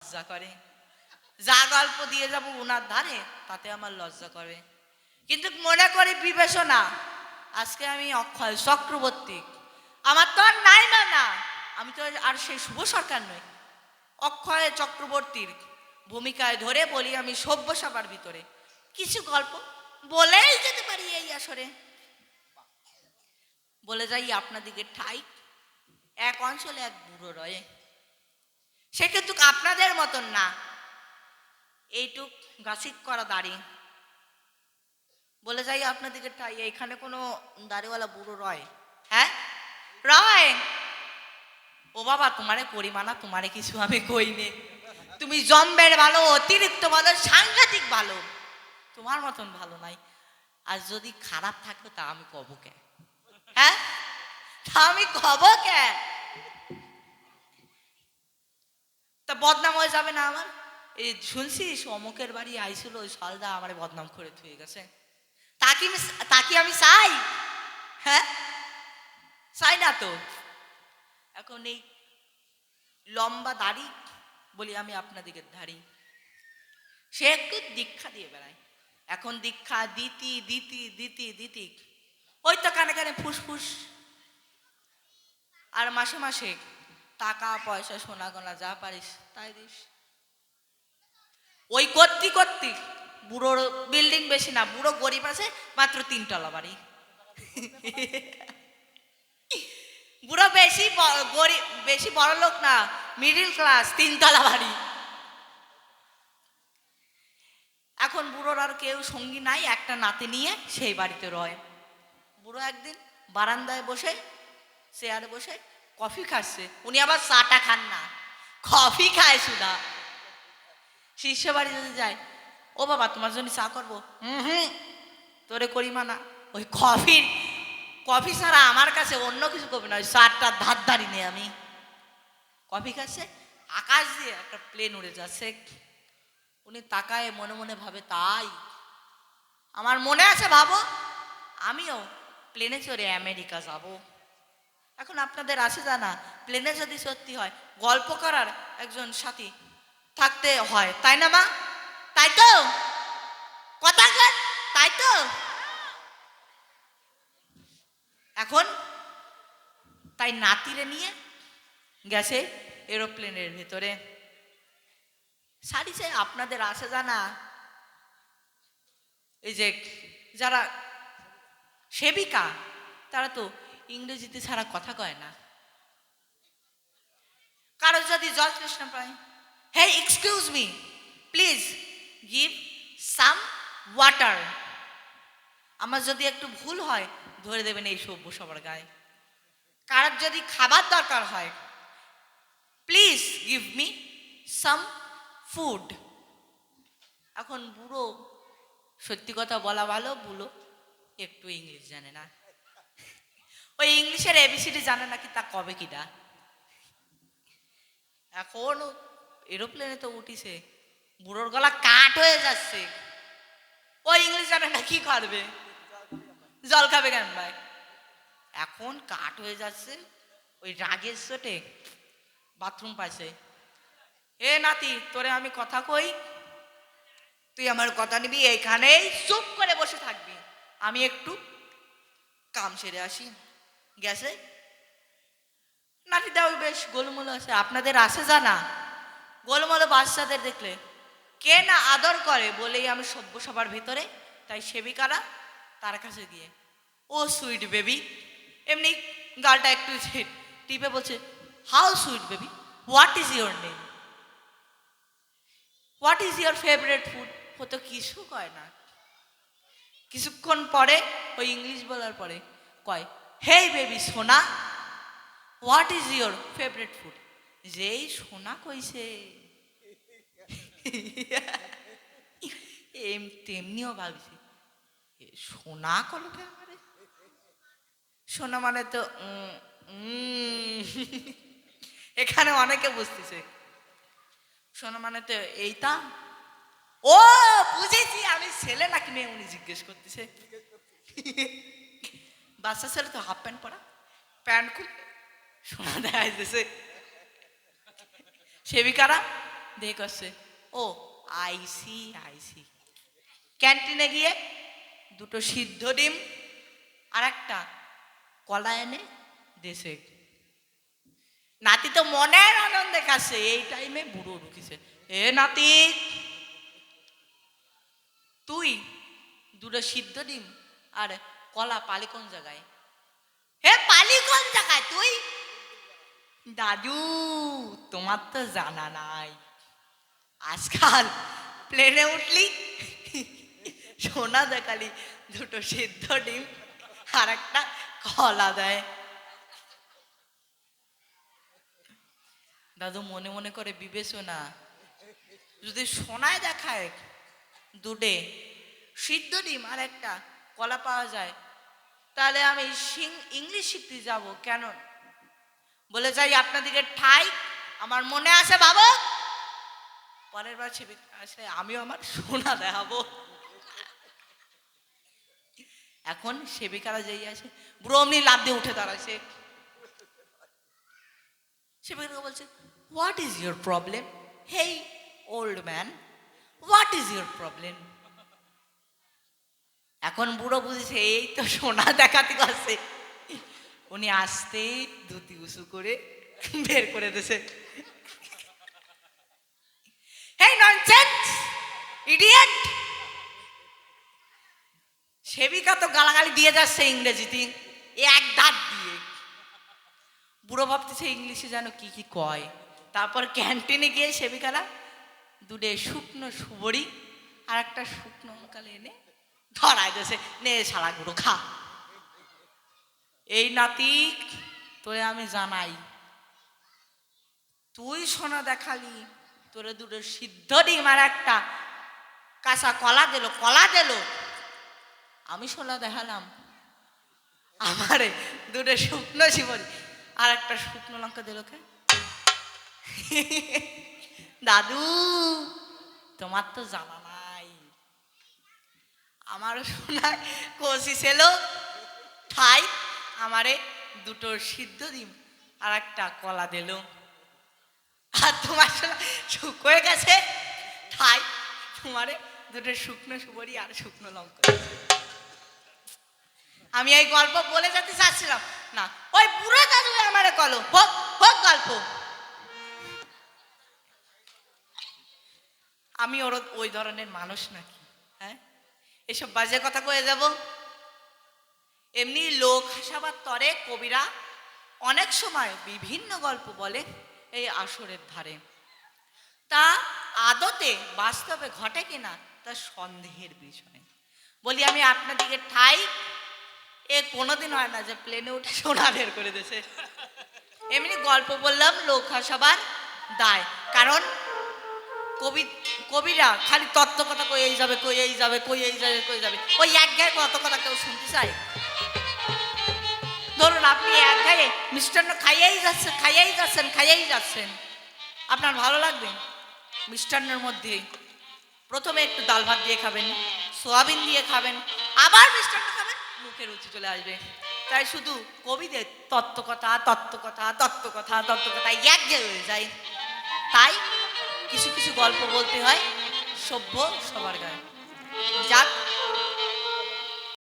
লজ্জা করে। যা গল্প দিয়ে যাব ওনার ধারে তাতে আমার লজ্জা করে, কিন্তু মনে করি বিবেচনা আজকে আমি অক্ষয় চক্রবর্তী, আমার তো আর নাই না, আমি তো আর সেই শুভ সরকার নই। অক্ষয় চক্রবর্তীর ভূমিকায় ধরে বলি আমি সভ্য সবার ভিতরে কিছু গল্প বলেই যেতে পারি এই আসরে। বলে যাই আপনাদিকে ঠাই এক অঞ্চলে এক বুড়ো রয়ে, সে কিন্তু আপনাদের মতন না, এইটুক গাছিক করা দাড়ি। বলে যাই আপনাদিকে ঠাই এইখানে কোনো দাড়িওয়ালা বুড়ো রয়? হ্যাঁ রয়। ও বাবা তোমারে পরিমানা, তোমারে কিছু আমি কইনে, তুমি জম্বের ভালো, অতিরিক্ত ভালো, সাংঘাতিক ভালো, তোমার মতন ভালো নাই। আর যদি খারাপ থাকতো তা আমি কব কে? হ্যাঁ তা আমি কব কে? তা বদনাম হয়ে যাবে না আমার? এই শুনছিস অমুকের বাড়ি আইছিল ওই সলদা আমার বদনাম করে থুয়ে গেছে, তাকি আমি চাই? হ্যাঁ চাই না তো। এখন এই লম্বা দাড়ি বলি আমি আপনাদিকে ধারি, সে একটু দীক্ষা দিয়ে বেড়ায়। এখন দীক্ষা দিতি দিতি দিতি দিতি ওই তো কানে কানে ফুসফুস, আর মাসে মাসে টাকা পয়সা সোনা গোনা যা পারিস তাই দিস। ওই করতি করতি বুড়োর বিল্ডিং বেশি না, বুড়ো গরিব আছে মাত্র 3 তলা বাড়ি। বুড়ো বেশি গরিব, বেশি বড় লোক না, মিডিল ক্লাস, 3 তলা বাড়ি। এখন বুড়োর আর কেউ সঙ্গী নাই, একটা নাতি নিয়ে সেই বাড়িতে রয়। বুড়ো একদিন বারান্দায় বসে চেয়ারে বসে কফি খাচ্ছে, উনি আবার চাটা খান না, কফি খায় সুদা। শিষ্য বাড়ি যদি যায়, ও বাবা তোমার জন্য চা করবো, হুম তোরে করি মানা, ওই কফি ছাড়া আমার কাছে অন্য কিছু করবে না, ওই চারটা ধার ধারি নেই আমি। কফি খাচ্ছে, আকাশ দিয়ে একটা প্লেন উড়ে যাচ্ছে, উনি তাকায় মনে মনে ভাবে তাই আমার মনে আছে, ভাবো আমিও প্লেনে চড়ে আমেরিকা যাব। এখন আপনাদের আছে জানা, প্লেনে যদি সত্যি হয় গল্প করার একজন সাথী থাকতে হয়, তাই না মা? তাই তো কথা কন, তাই তো। এখন তাই নাতিরে নিয়ে গেছে এরোপ্লেনের ভেতরে। সারিছে আপনাদের আছে জানা, এই যে যারা সেবিকা তারা তো ইংরেজিতে ছাড়া কথা কয় না। কারো যদি জল তৃষ্ণা পায়, hey excuse me please give some water, আমার যদি একটু ভুল হয় ধরে দেবেন এই সভ্য সবার গায়ে। কারোর যদি খাবার দরকার হয়, please give me some food. এখন বুড়ো, সত্যি কথা বলা ভালো, বুড়ো একটু ইংলিশ জানে না, ওই ইংলিশের এবিসিডি জানে নাকি তা কবে কিনা। এখন এরোপ্লেনে তো উঠিছে, বুড়োর গলা কাঠ হয়ে যাচ্ছে, ওই ইংলিশ জানে না, কি করবে? জল খাবে কেন ভাই? এখন কাঠ হয়ে যাচ্ছে, ওই রাগের চোটে বাথরুম পাইছে। এ নাতি তোরে আমি কথা কই, তুই আমার কথা নিবি, এইখানেই চুপ করে বসে থাকবি, আমি একটু কাম সেরে আসি। গেছে, নাতিটাও বেশ গোলমোলো আছে। আপনাদের আছে জানা, গোলমোলো বাচ্চাদের দেখলে কে না আদর করে, বলেই আমি সভ্য সবার ভিতরে, তাই সেবিকারা তার কাছে গিয়ে ও সুইট বেবি, এমনি গালটা একটু টিপে বলছে, how sweet baby, what is your name, what is your favourite food. ও তো কিছু কয় না, কিছুক্ষণ পরে ওই ইংলিশ বলার পরে কয়, হেই বেবি সোনা, what is your favourite food. যেই সোনা কইছে তেমনিও ভাবছি সোনা কলকে আমারে, সোনা মানে তো এখানে অনেকে বুঝতেছে সোনা মানে তো এইটা। ও বুঝেছি, আমি ছেলে নাকি মেয়ে উনি জিজ্ঞেস করতেছে। বাচ্চা ছেলে তো হাফ প্যান্ট পরা, প্যান্ট খুলে সোনা দেখা যাইতেছে। সেবিকারা দেখ আসছে, ও আইসি আইসি। ক্যান্টিনে গিয়ে দুটো সিদ্ধ ডিম আর একটা কলা এনে দেশে। নাতি তো মনের আনন্দে খাচ্ছে, এই টাইমে বুড়ো ঢুকিছে। এ নাতি, তুই দুটো সিদ্ধ ডিম আর কলা পালি কোন জায়গায়? হে পালি কোন জায়গায় তুই? দাদু, তোমার তো জানা নাই, আজকাল প্লেনে উঠলি সোনা দেখালি দুটো সিদ্ধ ডিম আর একটা কলা দেয়। দাদু মনে মনে করে বিবেচনা, যদি সোনায় দেখায় দুটে সিদ্ধ ডিম আর একটা কলা পাওয়া যায়, তাহলে আমি ইংলিশ শিখতে যাব কেন? বলে যাই আপনাদিকে ঠাই, আমার মনে আছে বাবু, পরের বার আসে আমিও আমার সোনা দেখাবো। এখন সেবিকারা যেই আসে, বুড়ো অমনি লাফ দিয়ে উঠে দাঁড়াচ্ছে। সেবিকারা বলছে, what is your problem? Hey old man, what is your problem? এখন বুড়ো বুঝেছে এই তো সোনা দেখাতে গেছে। উনি আসতে ধুতি উঁচু করে বের করে দিয়েছে, হেই ননসেন্স ইডিয়েট। সেবিকা তো গালাগালি দিয়ে যাচ্ছে ইংরেজিতে, এক দাঁত দিয়ে। বুড়ো ভাবতেছে ইংলিশে যেন কি কি কয়। তারপর ক্যান্টিনে গিয়ে সেবিকারা দুটো শুকনো সুবড়ি আর একটা শুকনো লঙ্কা এনে ধরাই দিয়েছে, নে শালা গুঁড়ো খা। এই নাতি, তোরে আমি জানাই, তুই সোনা দেখালি, তোরে দুটো সিদ্ধ ডিম আর একটা কাঁচা কলা দিল, আমি সোনা দেখালাম, আমারে দুটো শুকনো শিবরি আর একটা শুকনো লঙ্কা দিল কে? দাদু, তোমার তো জানা নাই, আমার সোনা কষি ছিল ঠাই, আমারে দুটো সিদ্ধ ডিম আর একটা কলা দিল, আর তোমার সোনা শুকোয় গেছে ঠাই, তোমারে দুটো শুকনো সুবরি আর শুকনো লঙ্কা। আমি এই গল্প বলে যেতে চাচ্ছিলাম না, ওই বুড়ো দাদু আমারে কলো হোক হোক গল্প। আমি ওই ধরনের মানুষ নাকি? হ্যাঁ, এসব বাজে কথা কয়ে যাব। এমনি লোক হাসাবার তরে কবিরা অনেক সময় বিভিন্ন গল্প বলে এই আসরের ধারে, তা আদতে বাস্তবে ঘটে কিনা তা সন্দেহের বিষয়। বলি আমি আপনাদিকে ঠাই, এ কোনোদিন হয় না যে প্লেনে উঠে সোনা বের করে দিয়েছে। এমনি গল্প বললাম লোক হাসাবার দায়, কারণ কবিরা খালি তত্ত্ব কথা কইয়েই যাবে, কইয়েই যাবে, কইয়েই যাবে, কই যাবে, ওই এক গায়ে কত কথা কেউ শুনতে চায়? ধরুন আপনি এক গায়ে মিষ্টান্ন খাইয়েই যাচ্ছেন, আপনার ভালো লাগবে? মিষ্টান্নের মধ্যে প্রথমে একটু ডাল ভাত দিয়ে খাবেন, সোয়াবিন দিয়ে খাবেন, আবার মিষ্টান্ন খাবেন, মুখে রুচি চলে আসবে। তাই শুধু কবিদের তত্ত্বকথা এক যে হয়ে যায়। তাই কিছু কিছু গল্প বলতে হয় সভ্য সবার গায়ে। যাক,